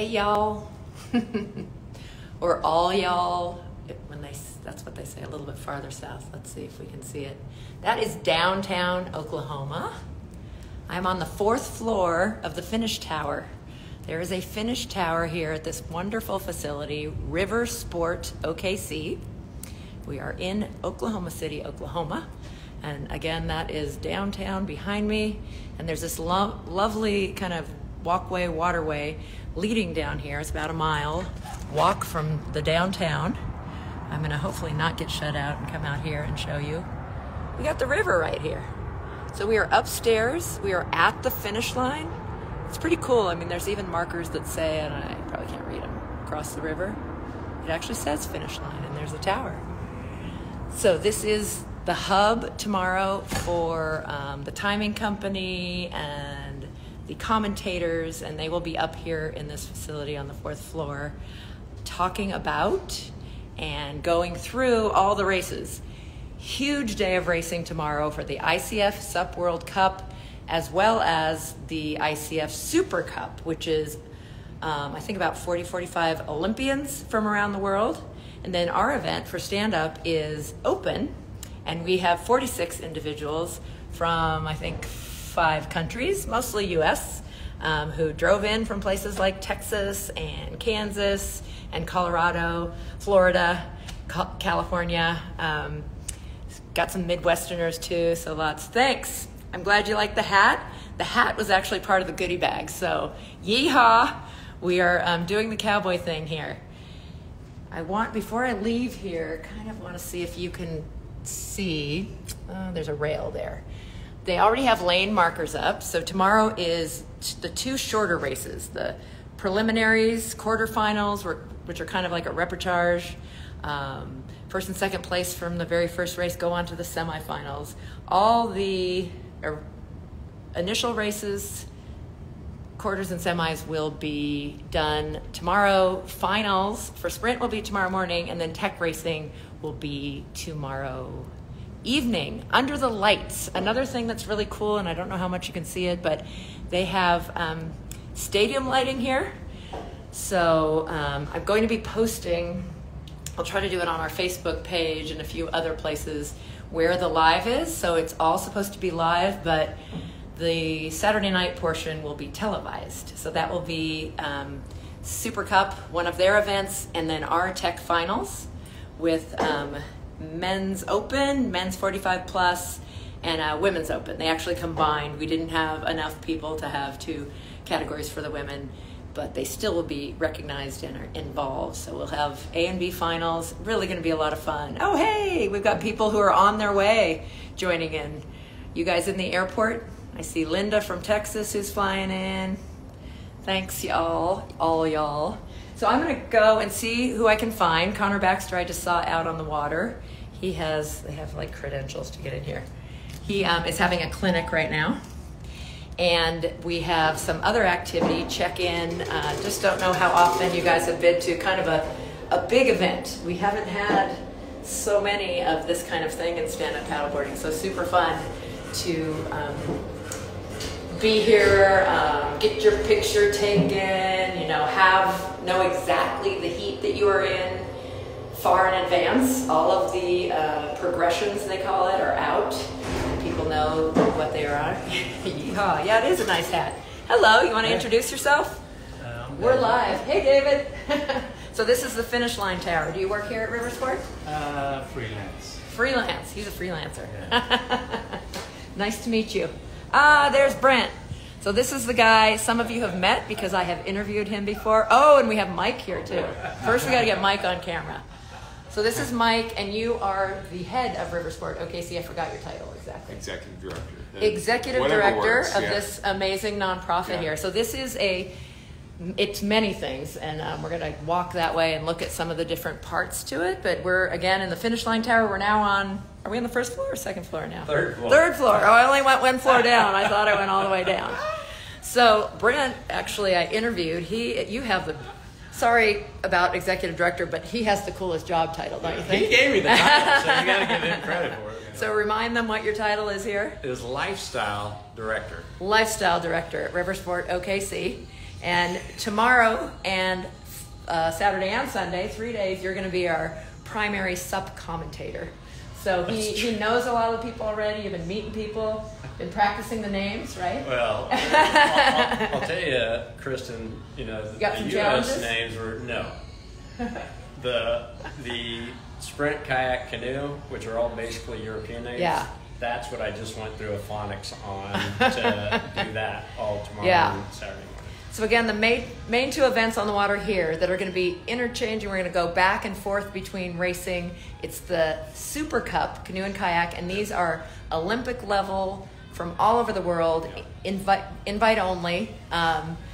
Hey y'all, or all y'all, that's what they say a little bit farther south. Let's see if we can see it. That is downtown Oklahoma. I'm on the 4th floor of the Finish Tower. There is a Finish Tower here at this wonderful facility, RiversportOKC. We are in Oklahoma City, Oklahoma. And again, that is downtown behind me. And there's this lovely kind of walkway, waterway leading down here. It's about a mile walk from the downtown. I'm gonna hopefully not get shut out and come out here and show you. We got the river right here. So we are upstairs. We are at the finish line. It's pretty cool. I mean, there's even markers that say, and I probably can't read them, across the river. It actually says finish line, and there's a tower. So this is the hub tomorrow for the timing company and the commentators, and they will be up here in this facility on the 4th floor talking about and going through all the races. Huge day of racing tomorrow for the ICF SUP World Cup, as well as the ICF Super Cup, which is, I think, about 45 Olympians from around the world. And then our event for stand-up is open, and we have 46 individuals from, I think, 5 countries, mostly US, who drove in from places like Texas and Kansas and Colorado, Florida, California. Got some Midwesterners too, so lots. Thanks. I'm glad you like the hat. The hat was actually part of the goodie bag, so yeehaw. We are doing the cowboy thing here. Before I leave here, kind of want to see if you can see, there's a rail there. They already have lane markers up, so tomorrow is the 2 shorter races, the preliminaries, quarterfinals, which are kind of like a repechage. First and second place from the very first race go on to the semifinals. All the initial races, quarters and semis will be done tomorrow. Finals for sprint will be tomorrow morning, and then tech racing will be tomorrow evening under the lights. Another thing that's really cool, and I don't know how much you can see it, but they have stadium lighting here. So I'm going to be posting, I'll try to do it on our Facebook page and a few other places where the live is. So it's all supposed to be live, but the Saturday night portion will be televised. So that will be Super Cup, one of their events, and then our tech finals with men's open, men's 45 plus, and women's open. They actually combined. We didn't have enough people to have 2 categories for the women, but they still will be recognized and are involved. So we'll have A and B finals. Really going to be a lot of fun. Oh, hey, we've got people who are on their way joining in. You guys in the airport? I see Linda from Texas who's flying in. Thanks, y'all, all y'all. So I'm going to go and see who I can find. Connor Baxter, I just saw out on the water. They have like credentials to get in here. He is having a clinic right now. And we have some other activity, check-in. Just don't know how often you guys have been to kind of a big event. We haven't had so many of this kind of thing in stand-up paddleboarding, so super fun to be here, get your picture taken, know exactly the heat that you are in far in advance. All of the progressions, they call it, are out. People know what they are on. Yeehaw. Yeah, it is a nice hat. Hello, you want to introduce yourself? We're live. Hey, David. So this is the Finish Line Tower. Do you work here at Riversport? Freelance. Freelance. He's a freelancer. Yeah. Nice to meet you. There's Brent. So this is the guy some of you have met because I have interviewed him before. Oh, and we have Mike here too. First we got to get Mike on camera. So this is Mike, and you are the head of RiversportOKC. I forgot your title exactly. Executive director. Executive director of this amazing nonprofit here. So this is it's many things, and we're going to walk that way and look at some of the different parts to it. But we're, again, in the Finish Line Tower. We're now on, are we on the 1st floor or 2nd floor now? 3rd floor. 3rd floor. Oh, I only went 1 floor down. I thought I went all the way down. So Brent, actually, I interviewed. You have the, sorry about executive director, but he has the coolest job title, don't you think? He gave me the title, so you got to give him credit for it. So remind them what your title is here. It is Lifestyle Director. Lifestyle Director at RiversportOKC. And tomorrow and Saturday and Sunday, 3 days, you're going to be our primary SUP commentator. So he knows a lot of the people already. You've been meeting people, been practicing the names, right? Well, I'll tell you, Kristen, you got some the U.S. challenges? names were, no. The sprint, kayak, canoe, which are all basically European names. Yeah. That's what I just went through a phonics on to do that all tomorrow and Saturday morning. So again, the main two events on the water here that are going to be interchanging. We're going to go back and forth between racing. It's the Super Cup, canoe and kayak, and these are Olympic level from all over the world, invite only.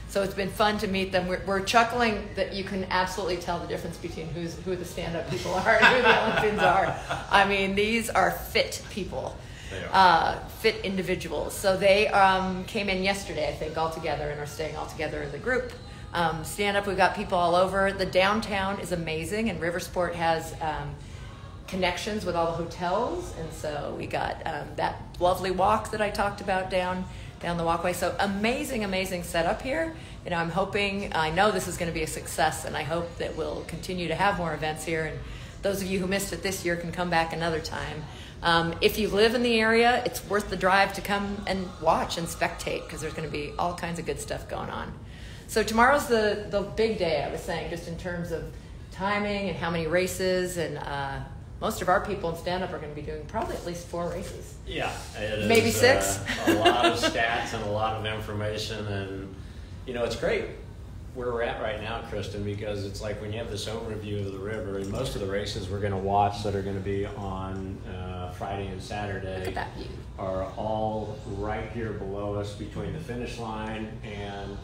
So it's been fun to meet them. We're chuckling that you can absolutely tell the difference between who the stand-up people are and who the Olympians are. I mean, these are fit people. Fit individuals. So they came in yesterday, I think, all together and are staying all together in the group. Stand up, we've got people all over. The downtown is amazing, and Riversport has connections with all the hotels, and so we got that lovely walk that I talked about down the walkway. So amazing setup here. You know, I'm hoping, I know this is going to be a success, and I hope that we'll continue to have more events here, and those of you who missed it this year can come back another time. If you live in the area, it's worth the drive to come and watch and spectate, because there's going to be all kinds of good stuff going on. So tomorrow's the big day, I was saying, just in terms of timing and how many races, and most of our people in stand-up are going to be doing probably at least 4 races. Yeah, it is, maybe 6. A lot of stats and a lot of information, and you know, it's great where we're at right now, Kristen, because it's like when you have this overview of the river, and most of the races we're going to watch that are going to be on Friday and Saturday Look at that view. Are all right here below us between the finish line and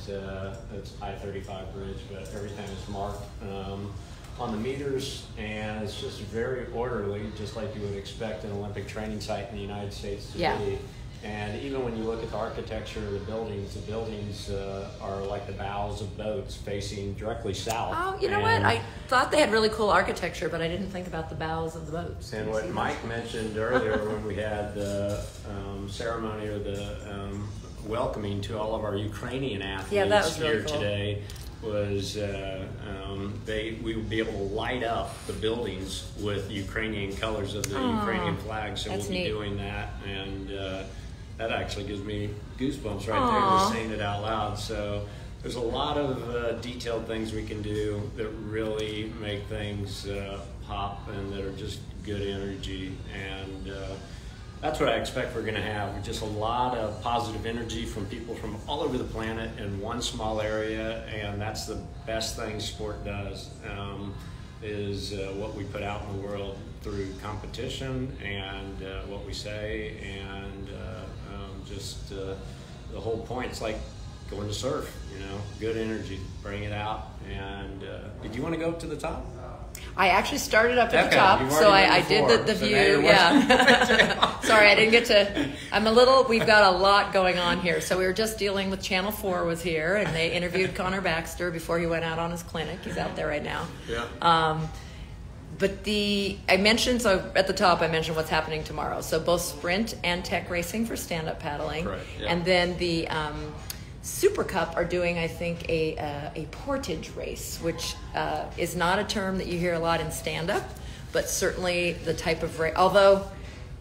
it's I-35 bridge, but everything is marked on the meters, and it's just very orderly, just like you would expect an Olympic training site in the United States to be. And even when you look at the architecture of the buildings are like the bows of boats facing directly south. Oh, you know what? I thought they had really cool architecture, but I didn't think about the bows of the boats. And what Mike mentioned earlier when we had the ceremony or the welcoming to all of our Ukrainian athletes that was really here cool. Today was we would be able to light up the buildings with Ukrainian colors of the Ukrainian flag. So we'll be doing that, and that actually gives me goosebumps right there just saying it out loud. So there's a lot of detailed things we can do that really make things pop and that are just good energy, and that's what I expect we're going to have. Just a lot of positive energy from people from all over the planet in one small area, and that's the best thing sport does, is what we put out in the world through competition and what we say, and just the whole point. It's like going to surf, you know, good energy, bring it out. And did you want to go up to the top? I actually started up at the top, so I did the view. Yeah. Sorry, I didn't get to. We've got a lot going on here. So we were just dealing with Channel 4 was here, and they interviewed Connor Baxter before he went out on his clinic. He's out there right now. Yeah. But I mentioned, so at the top, I mentioned what's happening tomorrow. So both sprint and tech racing for stand-up paddling. Right, yeah. And then the Super Cup are doing, I think, a portage race, which is not a term that you hear a lot in stand-up, but certainly the type of race. Although,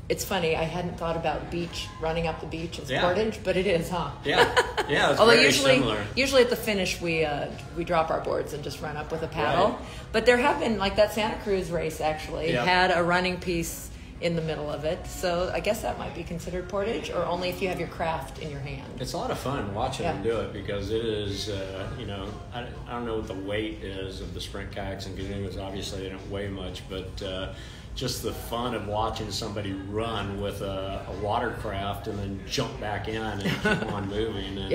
it's funny, I hadn't thought about running up the beach as portage, but it is, huh? Yeah, it's Although very similar. Usually at the finish we drop our boards and just run up with a paddle. Right. But there have been, like that Santa Cruz race actually had a running piece in the middle of it. So I guess that might be considered portage, or only if you have your craft in your hand. It's a lot of fun watching them do it, because it is, I don't know what the weight is of the sprint kayaks and canoes. Obviously they don't weigh much, but just the fun of watching somebody run with a watercraft and then jump back in and keep on moving. And,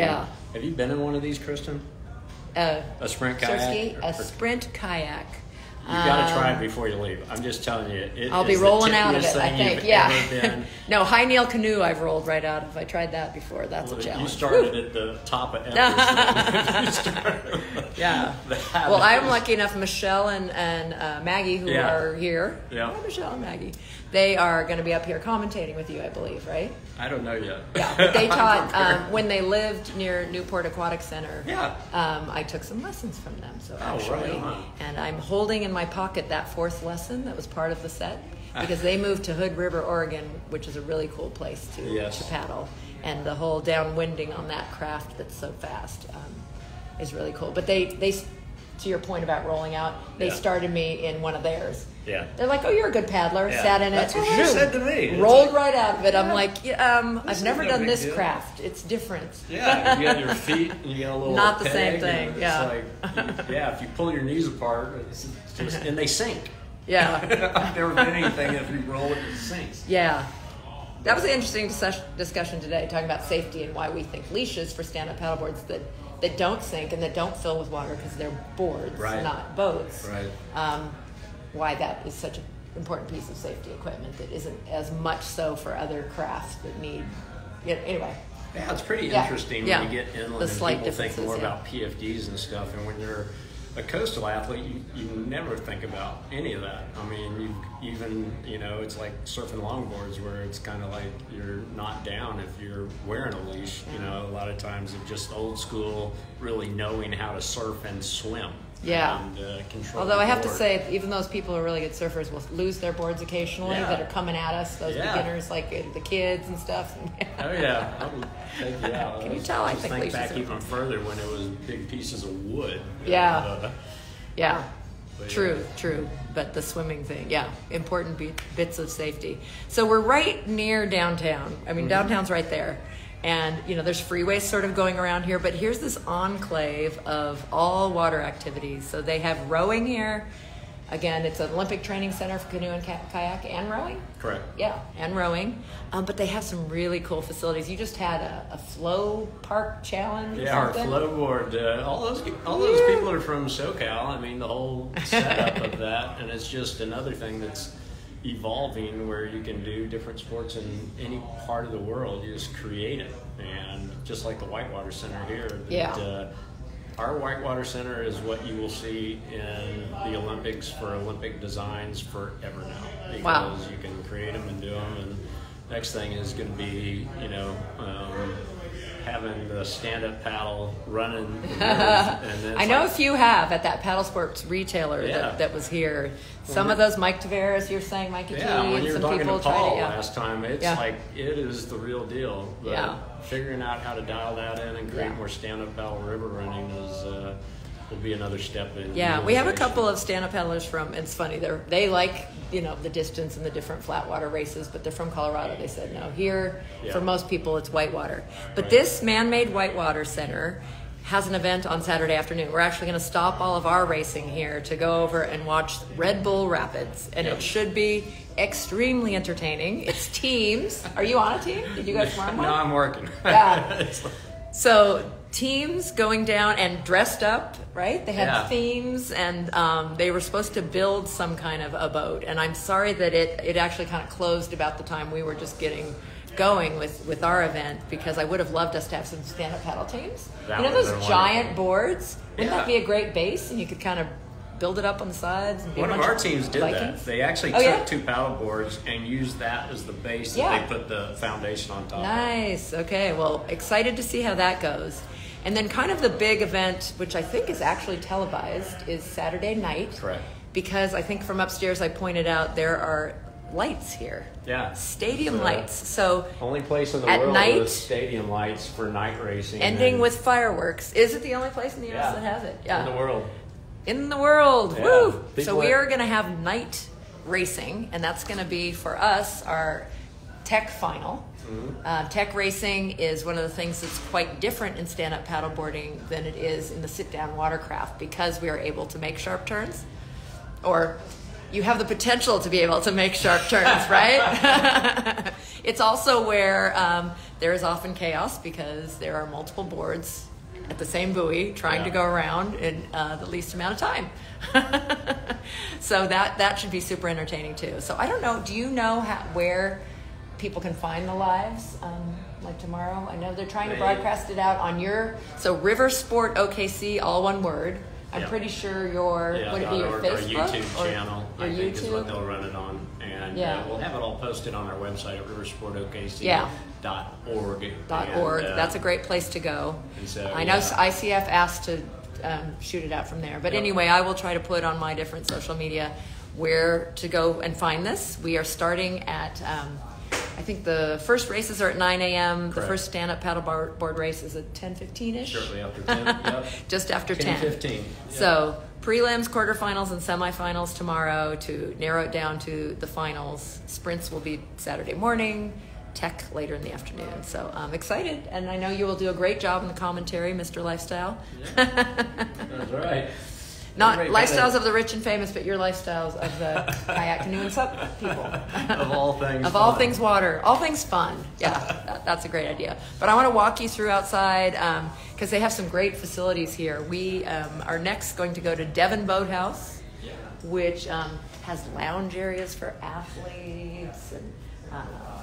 have you been in one of these, Kristen? A sprint kayak? A sprint kayak. got to try it before you leave. I'm just telling you. I'll be rolling out of it, I think. Yeah. No, high kneel canoe I've rolled right out of. I tried that before. That's a challenge. You started at the top of Everest. Yeah. Well, I'm lucky enough, Michelle and Maggie, who are here. Yeah. Oh, Michelle and Maggie. They are going to be up here commentating with you, I believe, right? I don't know yet. Yeah, but they taught when they lived near Newport Aquatic Center. Yeah. I took some lessons from them. So right on. And I'm holding in my pocket that 4th lesson that was part of the set because they moved to Hood River, Oregon, which is a really cool place to paddle, and the whole downwinding on that craft that's so fast is really cool. But they to your point about rolling out, they started me in one of theirs. Yeah. They're like, oh, you're a good paddler. Yeah. Sat in That's it. what they said to me. Rolled right out of it. I'm like, I've never done this craft. It's different. Yeah, you got your feet and you got a little not the peg, same thing. It's like, if you pull your knees apart, it's just, and they sink. Yeah. I've never been anything if you roll it, it sinks. Yeah. That was an interesting discussion today, talking about safety and why we think leashes for stand-up paddleboards that don't sink and that don't fill with water because they're boards, not boats. Right. Why that is such an important piece of safety equipment that isn't as much so for other crafts that need. Anyway. Yeah, it's pretty interesting when you get inland and people think more about PFDs and stuff. And when you're a coastal athlete, you never think about any of that. I mean, it's like surfing longboards where it's kind of like you're not down if you're wearing a leash. A lot of times it's just old school, really knowing how to surf and swim. Yeah. And control. Although I have to say, even those people who are really good surfers will lose their boards occasionally that are coming at us. Those beginners, like the kids and stuff. Oh yeah. Can you tell? I think back even further when it was big pieces of wood. Yeah. Yeah. True. But the swimming thing, important bits of safety. So we're right near downtown. I mean, downtown's right there. And, there's freeways sort of going around here, but here's this enclave of all water activities. So they have rowing here. Again, it's an Olympic training center for canoe and kayak and rowing. Correct. Yeah, and rowing. But they have some really cool facilities. You just had a flow park challenge or something? Our flow board. All those people are from SoCal. I mean, the whole setup of that. And it's just another thing that's evolving where you can do different sports in any part of the world. You just create it. And just like the Whitewater Center here. Our Whitewater Center is what you will see in the Olympics for Olympic designs forever now. Because you can create them and do them. And next thing is going to be, having the stand-up paddle running. And then I know a few have at that paddle sports retailer that was here. Some of those, Mike Tavares, you're saying, Mikey T, when you were talking to Paul last time, it's like, it is the real deal. But figuring out how to dial that in and create more stand-up paddle river running will be another step in. Yeah, we have a couple of stand-up paddlers from, it's funny, they like, the distance and the different flat water races, but they're from Colorado. They said, no, here, for most people, it's whitewater. But this man-made whitewater center has an event on Saturday afternoon. We're actually going to stop all of our racing here to go over and watch Red Bull Rapids, and it should be extremely entertaining. It's teams. Are you on a team? Did you guys form one? No, I'm working. Yeah. So teams going down and dressed up, right? They had themes, and they were supposed to build some kind of a boat. And I'm sorry that it actually kind of closed about the time we were just getting going with our event, because I would have loved us to have some stand-up paddle teams. Those giant boards? Wouldn't that be a great base? And you could kind of build it up on the sides. And one of our teams did that. They actually took 2 paddle boards and used that as the base that they put the foundation on top. Nice. Okay. Well, excited to see how that goes. And then kind of the big event, which I think is actually televised, is Saturday night. Correct. Because I think from upstairs I pointed out there are lights here. Yeah. Stadium lights. So only place in the world with stadium lights for night racing. Ending with fireworks. Is it the only place in the U.S. that has it? Yeah. In the world. In the world. Yeah. Woo! So we are going to have night racing, and that's going to be, for us, our tech final. Mm-hmm. Tech racing is one of the things that's quite different in stand-up paddleboarding than it is in the sit-down watercraft, because we are able to make sharp turns. Or you have the potential to be able to make sharp turns, right? It's also where there is often chaos, because there are multiple boards at the same buoy, trying to go around in the least amount of time. So that should be super entertaining too. So I don't know, do you know where people can find the lives like tomorrow? I know they're trying to broadcast it out on so RiversportOKC, all one word. I'm pretty sure would it be your Facebook? Our YouTube channel, or I think YouTube? is what they'll run it on. And we'll have it all posted on our website at RiversportOKC.org. .org. That's a great place to go. So, I know ICF asked to shoot it out from there. But anyway, I will try to put on my different social media where to go and find this. We are starting at, I think the first races are at 9 a.m. Correct. The first stand-up paddleboard race is at 10:15-ish. Shortly after 10. Yep. Just after 10. 10:15. Yep. So prelims, quarterfinals, and semifinals tomorrow to narrow it down to the finals. Sprints will be Saturday morning. Tech later in the afternoon. So I'm excited, and I know you will do a great job in the commentary, Mr. Lifestyle. That's right. Not lifestyles of the rich and famous, but your lifestyles of the kayak, canoe, and SUP people. Of all things. Of all things water. All things fun. Yeah, that's a great idea. But I want to walk you through outside because they have some great facilities here. We are next going to go to Devon Boathouse, which has lounge areas for athletes and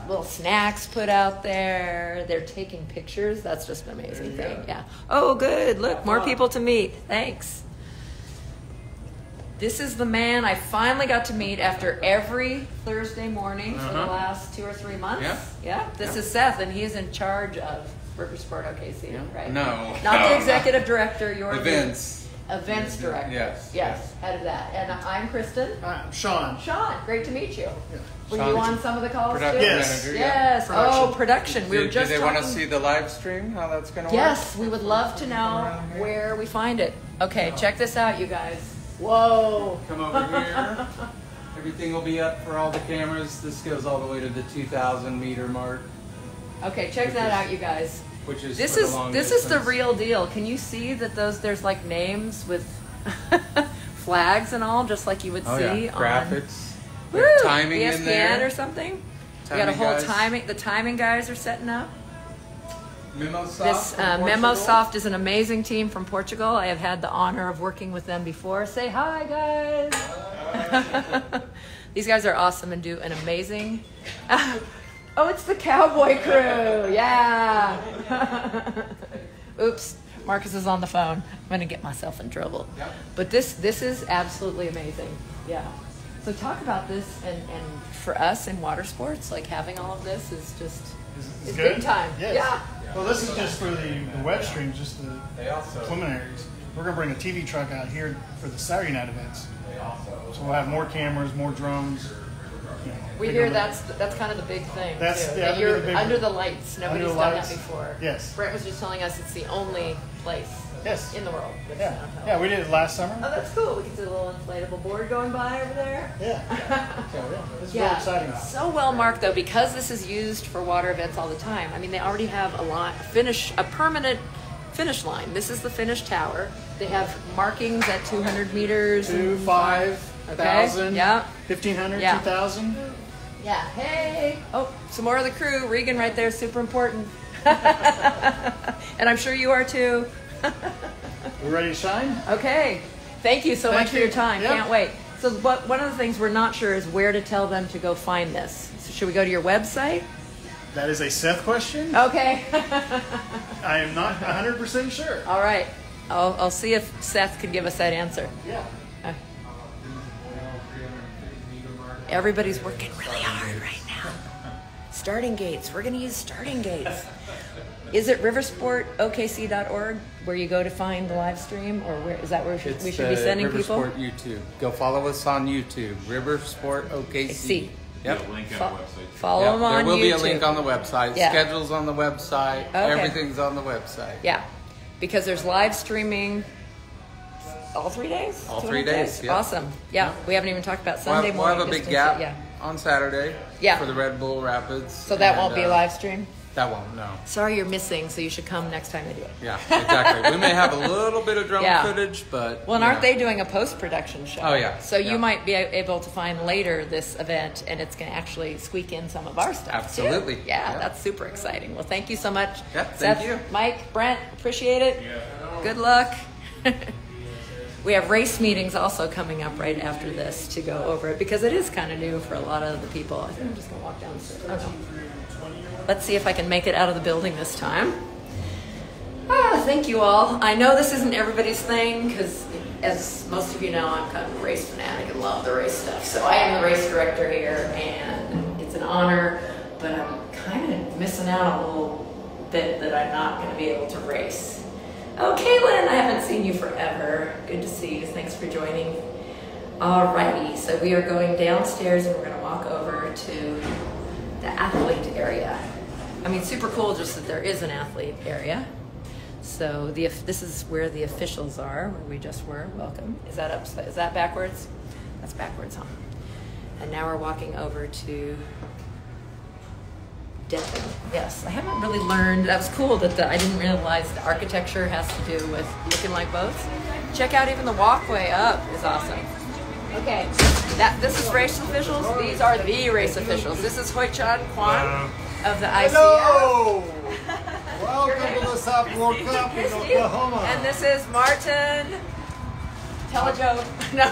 little snacks put out there. They're taking pictures. That's just an amazing thing. Yeah. Oh, good. Look, more people to meet. Thanks. This is the man I finally got to meet after every Thursday morning for the last 2 or 3 months. Yeah. This is Seth, and he is in charge of RiversportOKC, right? No. Not the executive director. You're events. Events director. Yes. Head of that. And I'm Kristen. I'm Sean. Sean, great to meet you. Yeah. Were Sean, you on some of the calls production too? Yes. manager, Yes. Production. Oh, production. We were just do they talking. want to see the live stream, how that's going to work? Yes, we would love to know where we find it. Okay, check this out, you guys. Whoa. Come over here. Everything will be up for all the cameras. This goes all the way to the 2,000 meter mark. Okay, check that out, you guys. Which is This for is the long this is the distance. real deal. Can you see that there's like names with flags and all, just like you would see on graphics. Woo, Timing ESPN in there. or something. We got a Timing whole guys. timing. The timing guys are setting up. MemoSoft This from Portugal. MemoSoft is an amazing team from Portugal. I have had the honor of working with them before. Say hi, guys. These guys are awesome and do an amazing. Oh, it's the cowboy crew. Yeah. Oops. Marcus is on the phone. I'm going to get myself in trouble. Yep. But this is absolutely amazing. Yeah. So talk about this, and for us in water sports, like having all of this is just Is big good? time. Yes. Yeah. Well, this is just for the web stream, just the They also. preliminaries. We're going to bring a TV truck out here for the Saturday night events. They also. So we'll have more cameras, more drones. You know, We bigger hear lights. that's kind of the big thing. That's- too, yeah, that that'd be you're the big under one. the lights. Nobody's Under the done lights. that before. Yes. Brent was just telling us it's the only place Yes. in the world. with Yeah. sound help. Yeah, we did it last Oh, summer. that's cool. We can see a little inflatable board going by over there. Yeah. So, yeah. It's really exciting. So well marked though, because this is used for water events all the time. I mean, they already have a permanent finish line. This is the finish tower. They have markings at 200 meters. 2, 5, Okay. 1,000, Yeah. 1,500, Yeah. 2,000. Yeah. Hey. Oh, some more of the crew. Regan right there, super important. And I'm sure you are too. We ready to shine? Okay. Thank you so Thank much for you. your time. Yep. Can't wait. So one of the things we're not sure is where to tell them to go find this. So should we go to your website? That is a Seth question. Okay. I am not 100% sure. All right. I'll see if Seth can give us that answer. Yeah. Everybody's working really hard right now. Starting gates. We're going to use starting gates. Is it RiversportOKC.org where you go to find the live stream, or where is that where we should be sending people? Riversport YouTube. Go follow us on YouTube. RiversportOKC. See. Yep. Link on the website. Follow Yep, them on there will be a YouTube. link on the website. Yeah. Schedules on the website. Okay. Everything's on the website. Yeah, because there's live streaming all 3 days? All 2 3 days, yeah. Awesome. Yeah, we haven't even talked about Sunday We'll have morning a big distance gap yet. Yeah. on Saturday Yeah. for the Red Bull Rapids. So that and, won't be a live stream? That won't, no. Sorry you're missing, so you should come next time they do it. Yeah, exactly. We may have a little bit of drone Yeah. footage, but... Well, and aren't they doing a post-production show? Oh, yeah. So you Yeah. might be able to find later this event, and it's going to actually squeak in some of our stuff, Absolutely. too. Yeah, Yeah. that's super exciting. Well, thank you so much. Yeah, Seth, thank you. Mike, Brent, appreciate it. Yeah. Good luck. We have race meetings also coming up right after this to go over it, because it is kind of new for a lot of the people. I think I'm just going to walk downstairs. Oh, no. Let's see if I can make it out of the building this time. Thank you all. I know this isn't everybody's thing, because as most of you know, I'm kind of a race fanatic and love the race stuff. So I am the race director here, and it's an honor, but I'm kind of missing out on a little bit that I'm not going to be able to race. Oh, Caitlin, I haven't seen you forever. Good to see you. Thanks for joining. Alrighty, so we are going downstairs and we're going to walk over to the athlete area. I mean, super cool just that there is an athlete area. So this is where the officials are, where we just were. Welcome. Is that upside? Is that backwards? That's backwards, huh? And now we're walking over to Devon. Yes, I haven't really learned. That was cool that I didn't realize the architecture has to do with looking like boats. Check out even the walkway up is awesome. Okay, this is race officials. These are the race officials. This is Hoi-Chan Kwan of the ICF. Hello! Welcome to the SUP World Cup in Oklahoma. And this is Martin. Tell a joke. No.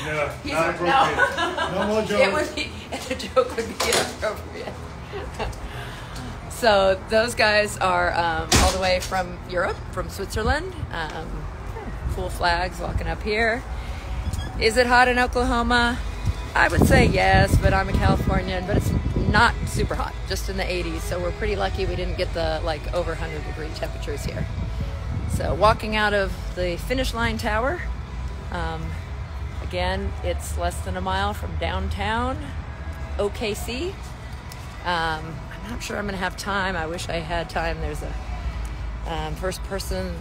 No, He's not appropriate. No more jokes. It would be, the joke would be inappropriate. So those guys are all the way from Europe, from Switzerland. Cool flags walking up here. Is it hot in Oklahoma? I would say yes, but I'm a Californian, but it's not super hot, just in the 80s. So we're pretty lucky we didn't get the over 100-degree temperatures here. So walking out of the finish line tower, again, it's less than a mile from downtown OKC. I'm not sure I'm going to have time. I wish I had time. There's a first-person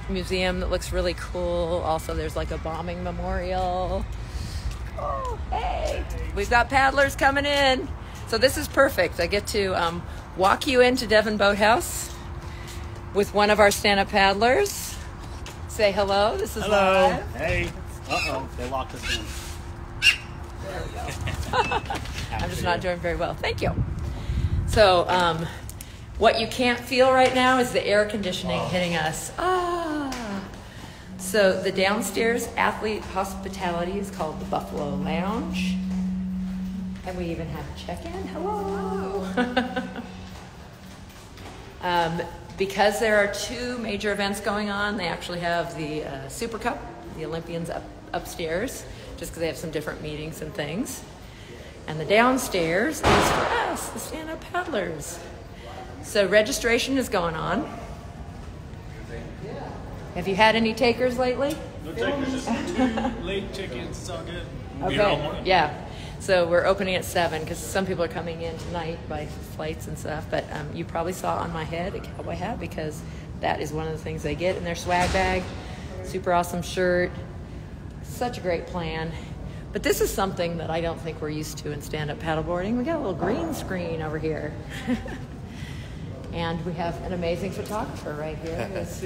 museum that looks really cool. Also, there's a bombing memorial. Oh, hey! We've got paddlers coming in. So this is perfect. I get to walk you into Devon Boathouse with one of our stand-up paddlers. Say hello. This is Hello. live. Hey. Uh-oh. They locked us in. There we go. I'm just not doing very well. Thank you. So what you can't feel right now is the air conditioning hitting us. So the downstairs athlete hospitality is called the Buffalo Lounge. And we even have a check-in. Hello. Because there are two major events going on, they actually have the Super Cup, the Olympians upstairs, just because they have some different meetings and things. And the downstairs is for us, the stand-up paddlers. So registration is going on. Have you had any takers lately? No takers, just 2 late tickets. It's all good. We'll be here all morning. Yeah. So we're opening at 7 because some people are coming in tonight by flights and stuff. But you probably saw on my head a cowboy hat because that is one of the things they get in their swag bag. Super awesome shirt. Such a great plan. But this is something that I don't think we're used to in stand-up paddleboarding. We got a little green screen over here. And we have an amazing photographer right here who's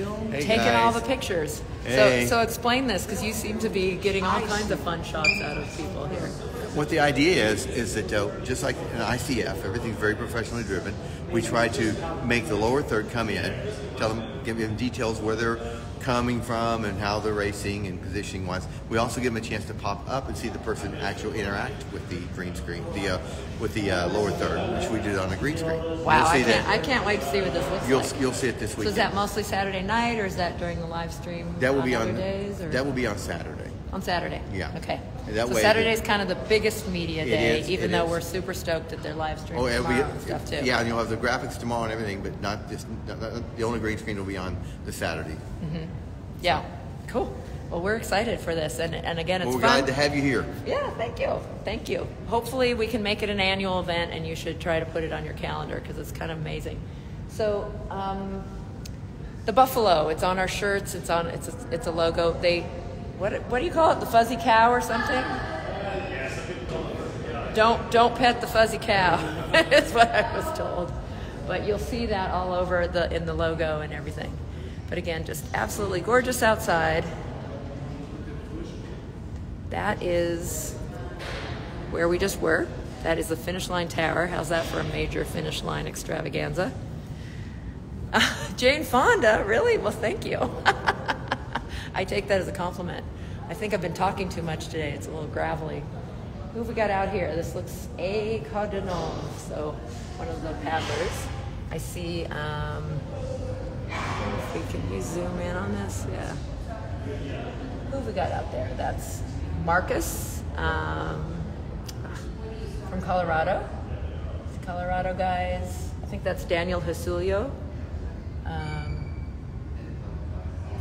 taking all the pictures. Hey. So explain this, because you seem to be getting all kinds of fun shots out of people here. What the idea is that just like in ICF, everything's very professionally driven. We try to make the lower third come in, tell them, give them details where they're coming from and how they're racing and positioning wise. We also give them a chance to pop up and see the person actually interact with the green screen, with the lower third, which we did on a green screen. Wow, I can't wait to see what this looks like. You'll see it this weekend. So is that mostly Saturday night, or is that during the live stream? That will be other on days, or? That will be on Saturday. On Saturday? Yeah. Okay. That so way Saturday's kind of the biggest media day, it though is. we're super stoked that they're live streaming Oh, tomorrow and stuff too. Yeah, and you'll have the graphics tomorrow and everything, but not the only green screen will be on the Saturday. Mm-hmm. Yeah, cool. Well, we're excited for this, and again, it's Well, we're fun. glad to have you here. Yeah, thank you. Hopefully, we can make it an annual event, and you should try to put it on your calendar because it's kind of amazing. So, the buffalo, it's on our shirts. It's a logo. What do you call it? The fuzzy cow or something? Don't pet the fuzzy cow. Is what I was told. But you'll see that all over in the logo and everything. But again, just absolutely gorgeous outside. That is where we just were. That is the Finish Line Tower. How's that for a major Finish Line extravaganza? Jane Fonda, really? Well, thank you. I take that as a compliment. I think I've been talking too much today. It's a little gravelly. Who have we got out here? This looks a Cardinal, so one of the paddlers. I see, can you zoom in on this? Yeah. Who have we got out there? That's Marcus from Colorado. Colorado guys. I think that's Daniel Jasulio.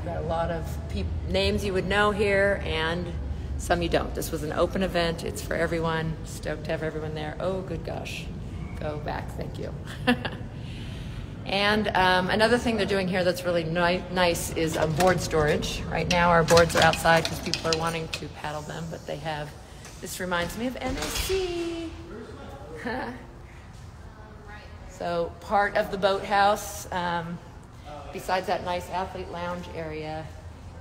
Got a lot of names you would know here and some you don't. This was an open event. It's for everyone. Stoked to have everyone there. Oh, good gosh. Go back. Thank you. And another thing they're doing here that's really nice is board storage. Right now our boards are outside because people are wanting to paddle them, but they have, this reminds me of NSC. So part of the boathouse, besides that nice athlete lounge area,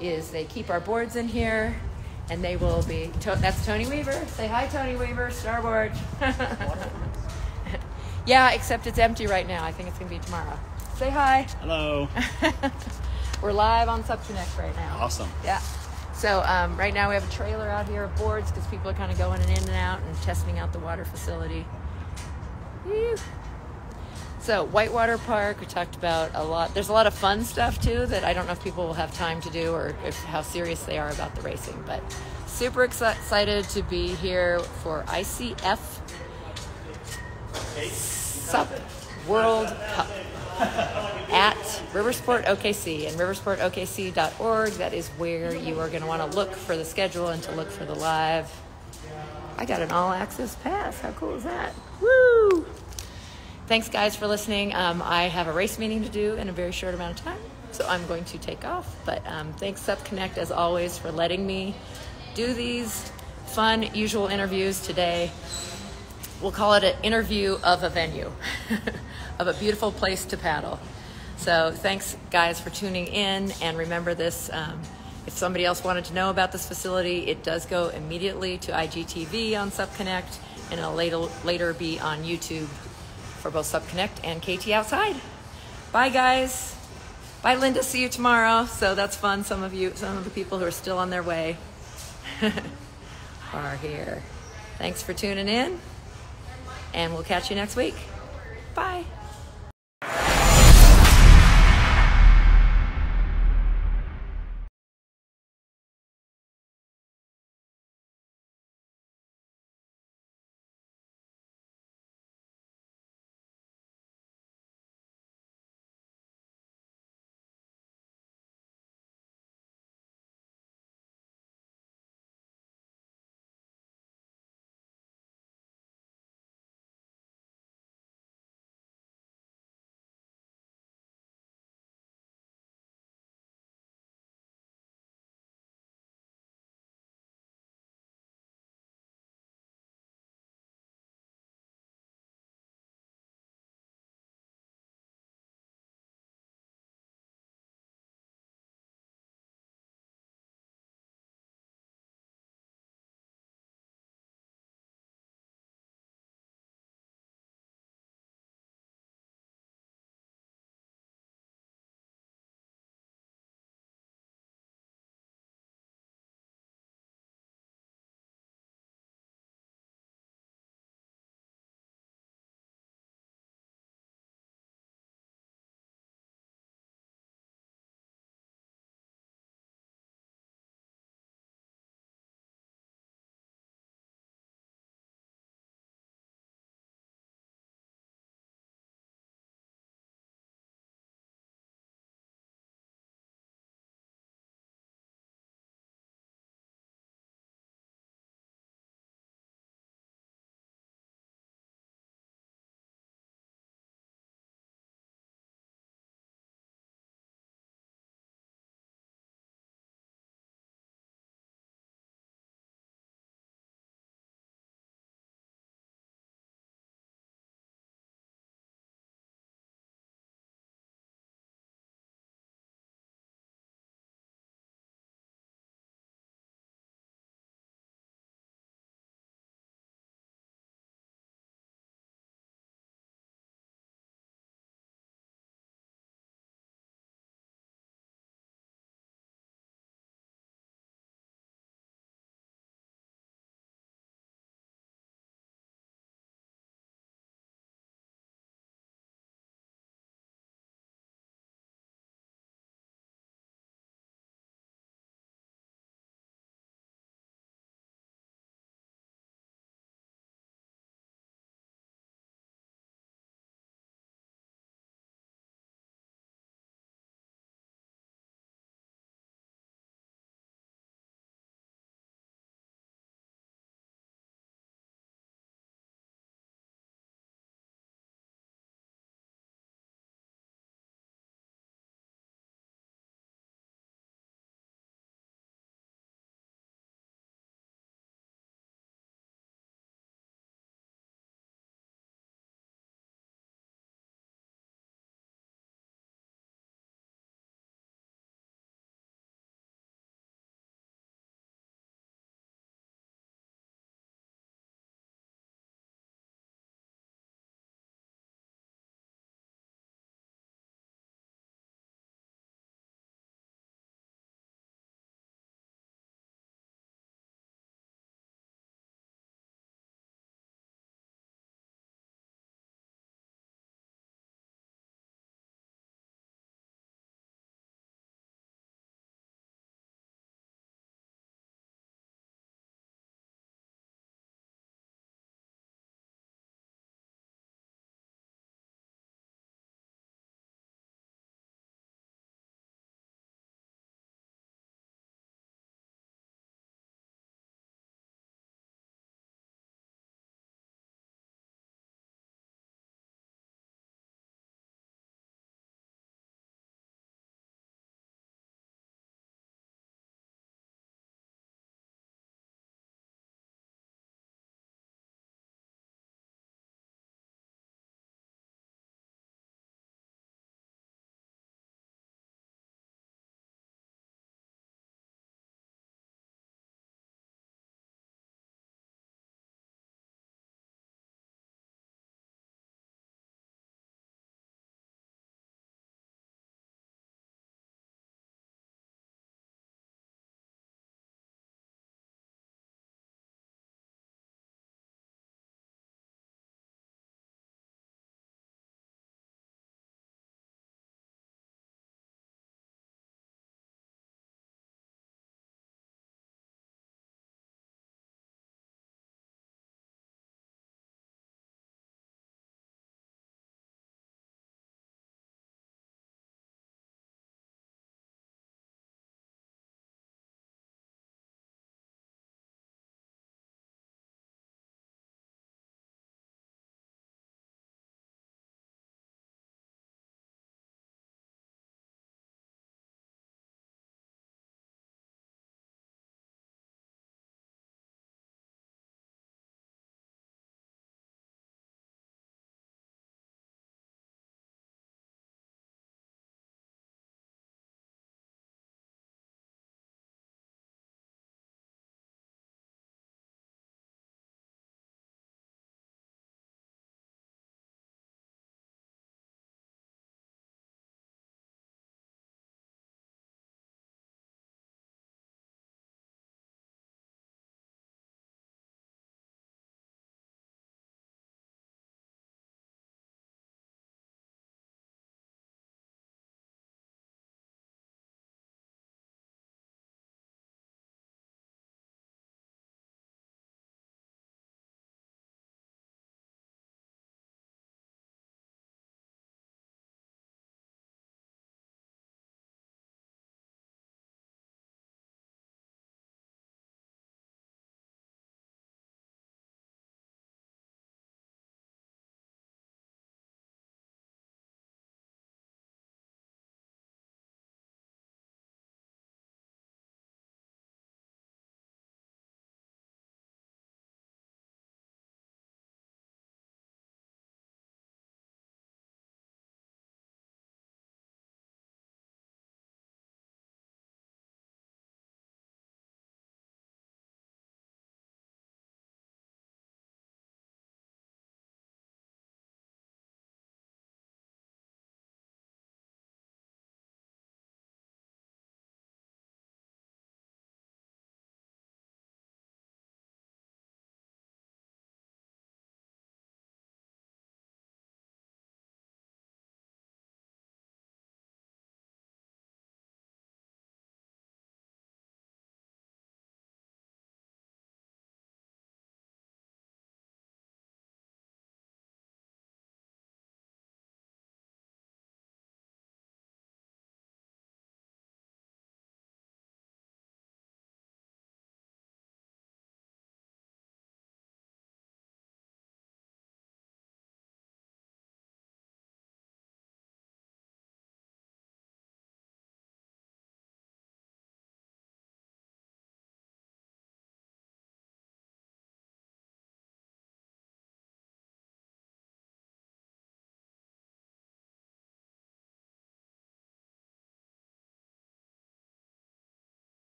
is they keep our boards in here, and they will be, that's Tony Weaver. Say hi, Tony Weaver, starboard. Yeah, except it's empty right now. I think it's going to be tomorrow. Say hi. Hello. We're live on SUP Connect right now. Awesome. Yeah. So right now we have a trailer out here of boards because people are kind of going in and out and testing out the water facility. Whew. So Whitewater Park, we talked about a lot. There's a lot of fun stuff too that I don't know if people will have time to do or how serious they are about the racing, but super excited to be here for ICF SUP World Cup at RiversportOKC and RiversportOKC.org. That is where you are going to want to look for the schedule and to look for the live. I got an all-access pass. How cool is that? Woo! Thanks, guys, for listening. I have a race meeting to do in a very short amount of time, so I'm going to take off. But thanks, SUP Connect, as always, for letting me do these fun, usual interviews today. We'll call it an interview of a venue, of a beautiful place to paddle. So thanks, guys, for tuning in. And remember this, if somebody else wanted to know about this facility, it does go immediately to IGTV on SUP Connect, and it'll later be on YouTube for both SUP Connect and KT Outside. Bye, guys. Bye, Linda. See you tomorrow. So that's fun. Some of the people who are still on their way are here. Thanks for tuning in, and we'll catch you next week. Bye.